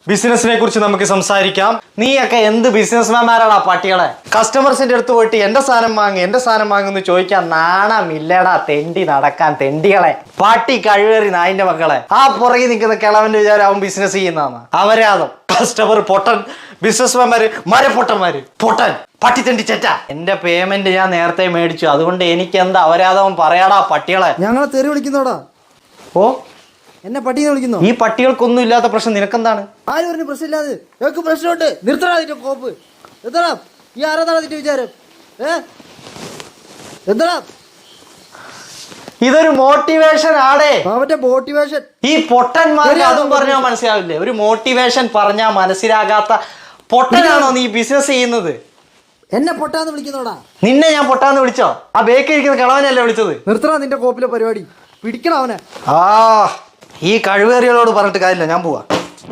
ബിസിനസിനെ കുറിച്ച് നമുക്ക് സംസാരിക്കാം. നീയൊക്കെ എന്ത് ബിസിനസ്മാൻമാരാടാ പട്ടികളെ? കസ്റ്റമേഴ്സിന്റെ അടുത്ത് പോയിട്ട് എന്റെ സാധനം വാങ്ങുമെന്ന് ചോദിക്കാൻ നാണമില്ലടാ തെണ്ടി നടക്കാൻ തെണ്ടികളെ. പട്ടി കഴിവേറി നായിന്റെ മക്കളെ. ആ പുറകെ നിൽക്കുന്ന കിളവന്റെ വിചാരം അവൻ ബിസിനസ് ചെയ്യുന്നതാണ്. അവരാതം കസ്റ്റമർ പൊട്ടൻ, ബിസിനസ്മാൻമാര് മരപ്പൊട്ടന്മാര്, പൊട്ടൻ പട്ടി തെണ്ടി ചെറ്റ. എന്റെ പേയ്മെന്റ് ഞാൻ നേരത്തെ മേടിച്ചു, അതുകൊണ്ട് എനിക്ക് എന്താ അവരാധം പറയാടാ പട്ടികളെ. ഞങ്ങളെ തെറി വിളിക്കുന്നോടാ. ഓ എന്നെ പട്ടിന്ന് വിളിക്കുന്നു. ഈ പട്ടികൾക്കൊന്നും ഇല്ലാത്ത പ്രശ്നം നിനക്കെന്താണ്? ആര് പറഞ്ഞു പ്രശ്നമില്ലാതെ? ഞങ്ങൾക്ക് പ്രശ്നമുണ്ട്. നിർത്തടാ അതിന്റെ കോപ്പ്. എന്തടാ ഈ ആരാധാണ് അതിന്റെ വിചാരം? എന്തടാ ഇതൊരു മോട്ടിവേഷൻ ആടേ. അവന്റെ മോട്ടിവേഷൻ ഈ പൊട്ടന്മാർക്ക് അതും പറഞ്ഞാൽ മനസ്സിലാവില്ലേ? ഒരു മോട്ടിവേഷൻ പറഞ്ഞാൽ മനസ്സിലാകാത്ത പൊട്ടനാണോ നീ ബിസിനസ് ചെയ്യുന്നത്? എന്നെ പൊട്ടാന്ന് വിളിക്കുന്നോടാ. നിന്നെ ഞാൻ പൊട്ടാന്ന് വിളിച്ചോ? ആ ബേക്കിൽ ഇരിക്കുന്ന കിളവനല്ലേ വിളിച്ചത്? നിർത്തടാ നിന്റെ കോപ്പിലെ പരിപാടി. പിടിക്കണം അവനെ. ഈ കഴിവേറികളോട് പറഞ്ഞിട്ട് കാര്യമില്ല, ഞാൻ പോവാ.